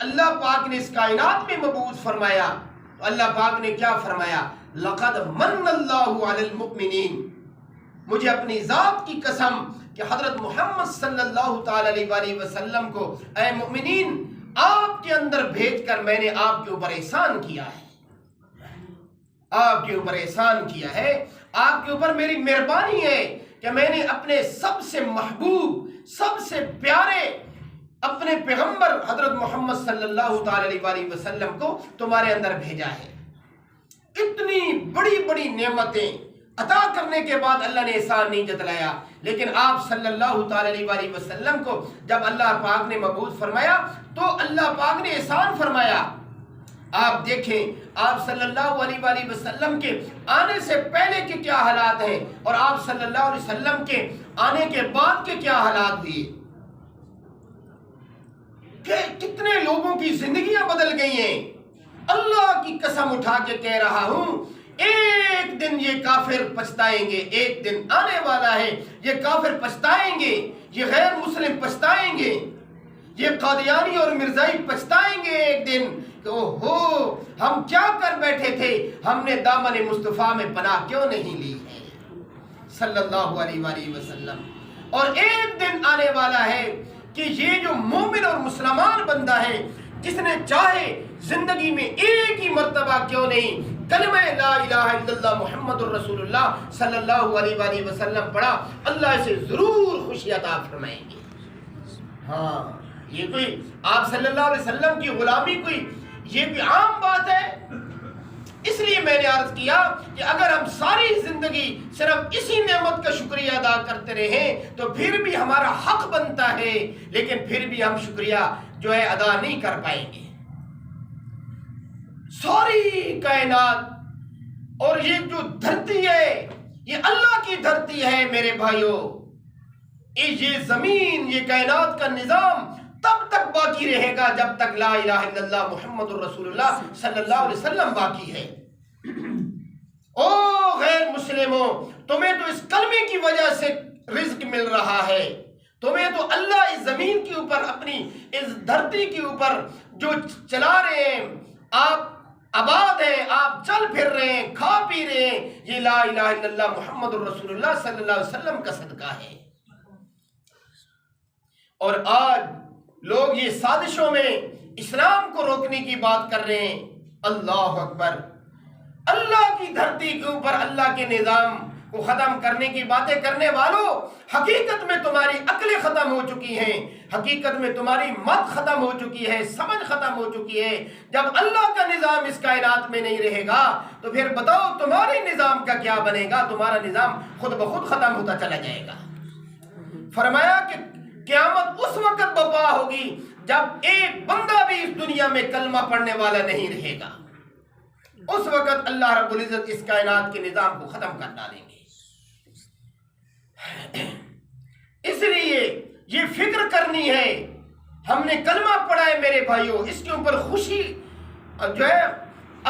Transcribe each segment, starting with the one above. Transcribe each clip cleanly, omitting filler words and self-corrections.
اللہ پاک نے اس کائنات میں مبعوث فرمایا تو اللہ پاک نے کیا فرمایا؟ لقد من اللہ علی المؤمنین، مجھے اپنی ذات کی قسم کہ حضرت محمد صلی اللہ تعالی علیہ وآلہ وسلم کو اے مؤمنین آپ کے اندر بھیج کر میں نے آپ کے اوپر احسان کیا ہے، آپ کے اوپر احسان کیا ہے، آپ کے اوپر میری مہربانی ہے کہ میں نے اپنے سب سے محبوب سب سے پیارے اپنے پیغمبر حضرت محمد صلی اللہ تعالی علیہ وآلہ وسلم کو تمہارے اندر بھیجا ہے۔ اتنی بڑی بڑی نعمتیں عطا کرنے کے بعد اللہ نے احسان نہیں جتلایا، لیکن آپ صلی اللہ تعالی علیہ وآلہ وسلم کو جب اللہ پاک نے مبعوث فرمایا تو اللہ پاک نے احسان فرمایا۔ آپ دیکھیں آپ صلی اللہ علیہ وآلہ وسلم کے آنے سے پہلے کے کیا حالات ہیں اور آپ صلی اللہ علیہ وسلم کے آنے کے بعد کے کیا حالات ہوئے، کہ کتنے لوگوں کی زندگیاں بدل گئی ہیں۔ اللہ کی قسم اٹھا کے کہہ رہا ہوں ایک دن یہ کافر پچھتائیں گے، ایک دن آنے والا ہے یہ کافر پچھتائیں گے، یہ غیر مسلم پچھتائیں گے، یہ قادیانی اور مرزائی پچھتائیں گے ایک دن کہ اوہو ہم کیا کر بیٹھے تھے، ہم نے دامن مصطفیٰ میں پناہ کیوں نہیں لی ہے صلی اللہ علیہ وآلہ وسلم۔ اور ایک دن آنے والا ہے کہ یہ جو مومن اور مسلمان بندہ ہے جس نے چاہے زندگی میں ایک ہی مرتبہ کیوں نہیں کلمہ لا الہ الا اللہ محمد الرسول اللہ صلی اللہ علیہ وآلہ وسلم پڑھا، اللہ اسے ضرور خوشی عطا فرمائیں گے۔ ہاں یہ کوئی آپ صلی اللہ علیہ وسلم کی غلامی یہ کوئی عام بات ہے؟ اس لیے میں نے عرض کیا کہ اگر ہم ساری زندگی صرف اسی نعمت کا شکریہ ادا کرتے رہیں تو پھر بھی ہمارا حق بنتا ہے، لیکن پھر بھی ہم شکریہ جو ہے ادا نہیں کر پائیں گے۔ ساری کائنات اور یہ جو دھرتی ہے یہ اللہ کی دھرتی ہے میرے بھائیوں، یہ زمین یہ کائنات کا نظام تب تک باقی رہے گا جب تک لا الہ الا اللہ محمد الرسول اللہ صلی اللہ علیہ وسلم باقی ہے۔ او غیر مسلموں، تمہیں تو اس کلمے کی وجہ سے رزق مل رہا ہے، تمہیں تو اللہ اس زمین کے اوپر اپنی اس دھرتی کے اوپر جو چلا رہے ہیں، آپ آباد ہیں، آپ چل پھر رہے ہیں، کھا پی رہے ہیں، یہ لا الہ الا اللہ محمد الرسول اللہ صلی اللہ علیہ وسلم کا صدقہ ہے۔ اور آج لوگ یہ سازشوں میں اسلام کو روکنے کی بات کر رہے ہیں۔ اللہ اکبر، اللہ کی دھرتی کے اوپر اللہ کے نظام کو ختم کرنے کی باتیں کرنے والوں، حقیقت میں تمہاری عقلیں ختم ہو چکی ہیں، حقیقت میں تمہاری مت ختم ہو چکی ہے، سمجھ ختم ہو چکی ہے۔ جب اللہ کا نظام اس کائنات میں نہیں رہے گا تو پھر بتاؤ تمہارے نظام کا کیا بنے گا؟ تمہارا نظام خود بخود ختم ہوتا چلا جائے گا۔ فرمایا کہ قیامت اس وقت برپا ہوگی جب ایک بندہ بھی اس دنیا میں کلمہ پڑھنے والا نہیں رہے گا، اس وقت اللہ رب العزت اس کائنات کے نظام کو ختم کر ڈالیں گے۔ اس لیے یہ فکر کرنی ہے، ہم نے کلمہ پڑھا ہے میرے بھائیوں، اس کے اوپر خوشی جو ہے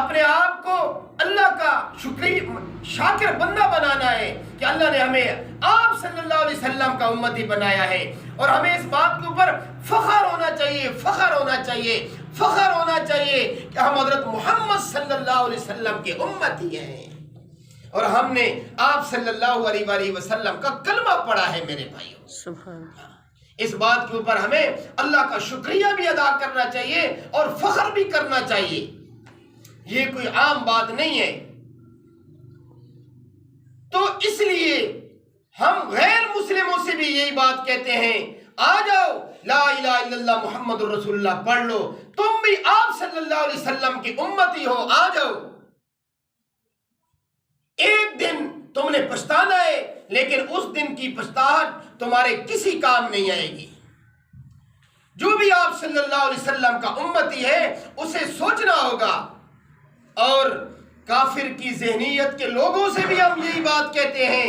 اپنے آپ کو اللہ کا شاکر بندہ بنانا ہے کہ اللہ نے ہمیں آپ صلی اللہ علیہ وسلم کا امتی بنایا ہے، اور ہمیں اس بات کے اوپر فخر ہونا چاہیے، فخر ہونا چاہیے، فخر ہونا چاہیے کہ ہم حضرت محمد صلی اللہ علیہ وسلم کے امتی ہیں، اور ہم نے آپ صلی اللہ علیہ وآلہ وسلم کا کلمہ پڑھا ہے میرے بھائیوں۔ سبحان اللہ، اس بات کے اوپر ہمیں اللہ کا شکریہ بھی ادا کرنا چاہیے اور فخر بھی کرنا چاہیے، یہ کوئی عام بات نہیں ہے۔ تو اس لیے ہم غیر مسلموں سے بھی یہی بات کہتے ہیں، آ جاؤ لا الہ الا اللہ محمد الرسول اللہ پڑھ لو، تم بھی آپ صلی اللہ علیہ وسلم کی امتی ہو، آ جاؤ۔ ایک دن تم نے پچھتانا ہے، لیکن اس دن کی پچھتاہٹ تمہارے کسی کام نہیں آئے گی۔ جو بھی آپ صلی اللہ علیہ وسلم کا امتی ہے اسے سوچنا ہوگا، اور کافر کی ذہنیت کے لوگوں سے بھی ہم یہی بات کہتے ہیں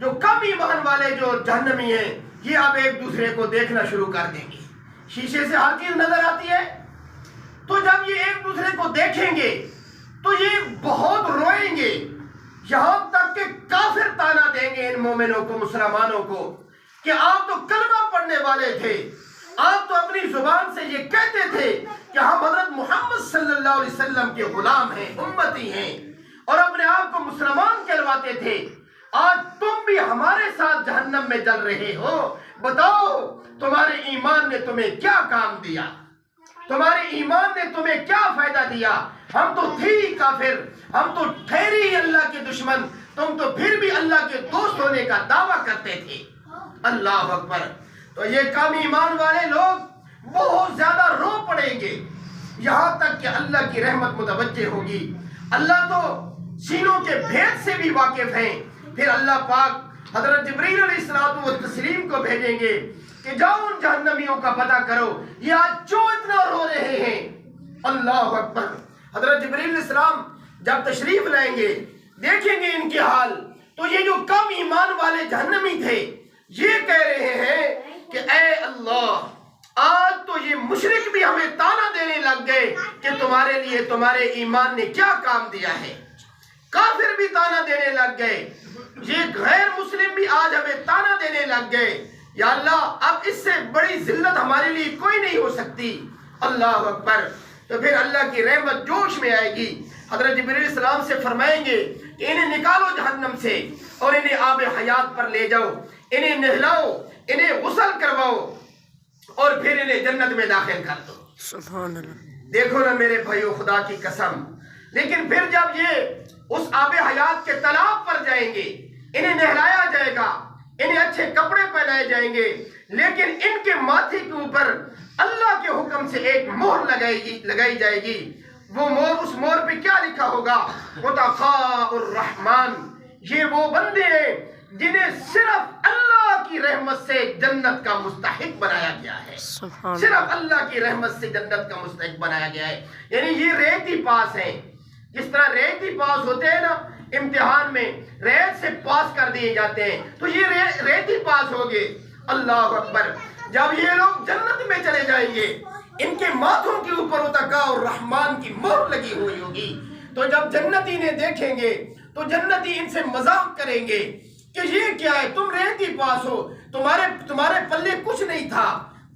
جو کم ایمان والے جو جہنمی ہیں یہ اب ایک دوسرے کو دیکھنا شروع کر دیں گے. شیشے سے ہر چیز نظر آتی ہے, تو جب یہ ایک دوسرے کو دیکھیں گے تو یہ بہت روئیں گے, یہاں تک کہ کافر تانا دیں گے ان مومنوں کو, مسلمانوں کو, کہ آپ تو کلمہ پڑھنے والے تھے, آپ تو اپنی زبان سے یہ کہتے تھے کہ ہم حضرت محمد صلی اللہ علیہ وسلم کے غلام ہیں, امتی ہیں, اور اپنے آپ کو مسلمان کہلواتے تھے, آج تم بھی ہمارے ساتھ جہنم میں جل رہے ہو. بتاؤ تمہارے ایمان نے تمہیں کیا کام دیا, تمہارے ایمان نے تمہیں کیا فائدہ دیا؟ ہم تو تھے ہی کافر, ہم تو ٹھہرے ہی اللہ کے دشمن, تم تو پھر بھی اللہ کے دوست ہونے کا دعویٰ کرتے تھے. اللہ اکبر. تو یہ کم ایمان والے لوگ بہت زیادہ رو پڑیں گے, یہاں تک کہ اللہ کی رحمت متوجہ ہوگی. اللہ تو سینوں کے بھید سے بھی واقف ہیں. پھر اللہ پاک حضرت جبریل علیہ السلام کو بھیجیں گے کہ جاؤ ان جہنمیوں کا پتہ کرو یہ آج کیوں اتنا رو رہے ہیں. اللہ اکبر. حضرت جبریل علیہ السلام جب تشریف لائیں گے, دیکھیں گے ان کے حال, تو یہ جو کم ایمان والے جہنمی تھے یہ کہہ رہے ہیں کہ اے اللہ, آج تو یہ مشرک بھی ہمیں تانا دینے لگ گئے کہ تمہارے لیے تمہارے ایمان نے کیا کام دیا ہے. کافر بھی تانا دینے لگ گئے, یہ غیر مسلم بھی آج ہمیں تانا دینے لگ گئے. یا اللہ اب اس سے بڑی ذلت ہمارے لیے کوئی نہیں ہو سکتی. اللہ اکبر. تو پھر اللہ کی رحمت جوش میں آئے گی. حضرت جبریل علیہ السلام سے فرمائیں گے کہ انہیں نکالو جہنم سے اور انہیں آب حیات پر لے جاؤ, انہیں نہلاؤ, انہیں غسل کرواؤ اور پھر انہیں جنت میں داخل کر دو. سبحان اللہ. دیکھو نا میرے بھائیو, خدا کی قسم. لیکن پھر جب یہ اس آب حیات کے تالاب پر جائیں گے, انہیں نہلایا جائے گا, انہیں اچھے کپڑے پہنائے جائیں گے, لیکن ان کے ماتھے کے اوپر اللہ کے حکم سے ایک مہر لگائی جائے گی. وہ مہر, اس مہر پہ کیا لکھا ہوگا؟ متقاء الرحمن. یہ وہ بندے ہیں جنہیں صرف اللہ کی رحمت سے جنت کا مستحق بنایا گیا ہے. صرف اللہ کی رحمت سے جنت کا مستحق بنایا گیا ہے. یعنی یہ ریتی پاس ہیں. جس طرح ریتی پاس ہوتے ہیں نا امتحان میں, ریت سے پاس کر دیے جاتے ہیں, تو یہ ریتی پاس ہوگے. اللہ اکبر. جب یہ لوگ جنت میں چلے جائیں گے, ان کے ماتھوں کے اوپر متقاء الرحمن کی مہر لگی ہوئی ہوگی. تو جب جنتی انہیں دیکھیں گے تو جنتی ان سے مذاق کریں گے کہ یہ کیا ہے, تم ریتی پاس ہو, تمہارے پلے کچھ نہیں تھا,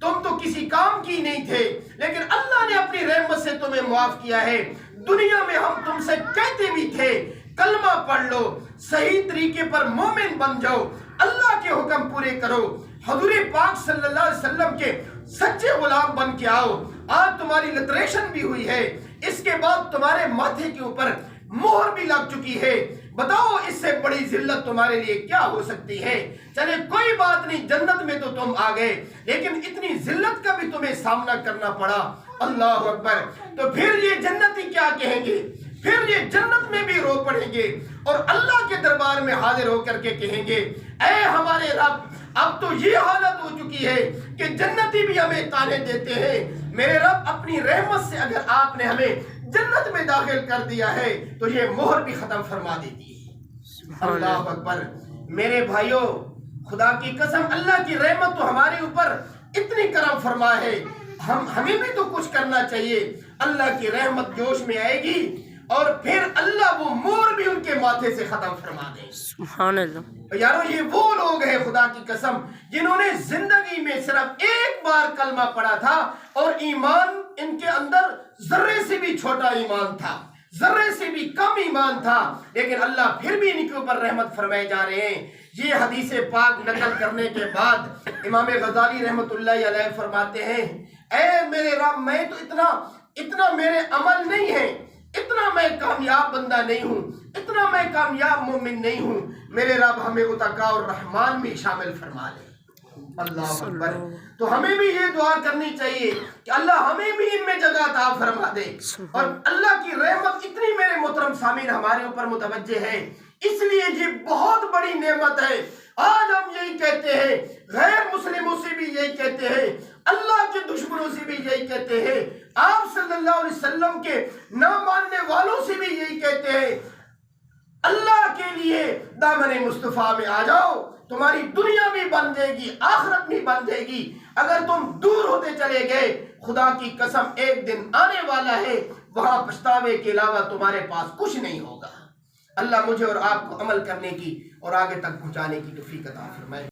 تم تو کسی کام کی نہیں تھے, لیکن اللہ نے اپنی رحمت سے تمہیں معاف کیا ہے. دنیا میں ہم تم سے کہتے بھی تھے کلمہ پڑھ لو, صحیح طریقے پر مومن بن جاؤ, اللہ کے حکم پورے کرو, حضور پاک صلی اللہ علیہ وسلم کے سچے غلام بن کے آؤ. آج تمہاری لٹریشن بھی ہوئی ہے, اس کے بعد تمہارے ماتھے کے اوپر مہر بھی لگ چکی ہے. بتاؤ اس سے بڑی ذلت تمہارے لیے کیا ہو سکتی ہے؟ چلے کوئی بات نہیں, جنت میں تو تم آ گئے, لیکن اتنی ذلت کا بھی تمہیں سامنا کرنا پڑا. اللہ اکبر. تو پھر یہ جنتی کیا کہیں گے؟ پھر یہ جنت میں بھی رو پڑیں گے اور اللہ کے دربار میں حاضر ہو کر کے کہیں گے اے ہمارے رب, اب تو یہ حالت ہو چکی ہے کہ جنتی بھی ہمیں تانے دیتے ہیں. میرے رب اپنی رحمت سے اگر آپ نے ہمیں جنت میں داخل کر دیا ہے تو یہ مہر بھی ختم فرما دیتی ہے. اللہ اکبر. میرے بھائیوں, خدا کی قسم اللہ کی رحمت تو ہمارے اوپر اتنی کرم فرما ہے, ہمیں بھی تو کچھ کرنا چاہیے. اللہ کی رحمت جوش میں آئے گی اور پھر اللہ وہ مہر بھی ان کے ماتھے سے ختم فرما دے. سبحان اللہ. یارو یہ وہ لوگ ہیں خدا کی قسم جنہوں نے زندگی میں صرف ایک بار کلمہ پڑھا تھا اور ایمان ان کے اندر ذرے سے بھی چھوٹا ایمان تھا, ذرے سے بھی کم ایمان تھا, لیکن اللہ پھر بھی ان کے اوپر رحمت فرمائے جا رہے ہیں. یہ حدیث پاک نقل کرنے کے بعد امام غزالی رحمت اللہ علیہ فرماتے ہیں اے میرے رب, میں تو اتنا میرے عمل نہیں ہے, اتنا میں کامیاب بندہ نہیں ہوں, اتنا میں کامیاب مومن نہیں ہوں. میرے رب ہمیں متقاء الرحمن بھی شامل فرما لے. اللہ اکبر. تو ہمیں بھی یہ دعا کرنی چاہیے کہ اللہ ہمیں بھی ان میں جگہ عطا فرما دے. اور اللہ کی رحمت اتنی میرے محترم سامعین ہمارے اوپر متوجہ ہے, اس لیے یہ بہت بڑی نعمت ہے. آج ہم یہی کہتے ہیں, غیر مسلموں سے بھی یہی کہتے ہیں, اللہ کے دشمنوں سے بھی یہی کہتے ہیں, آپ صلی اللہ علیہ وسلم کے نہ ماننے والوں سے بھی یہی کہتے ہیں, اللہ کے لیے دامن مصطفیٰ میں آ جاؤ، تمہاری دنیا بھی بن جائے گی، آخرت بھی بن جائے گی۔ اگر تم دور ہوتے چلے گئے، خدا کی قسم ایک دن آنے والا ہے وہاں پچھتاوے کے علاوہ تمہارے پاس کچھ نہیں ہوگا۔ اللہ مجھے اور آپ کو عمل کرنے کی اور آگے تک پہنچانے کی توفیق عطا فرمائے۔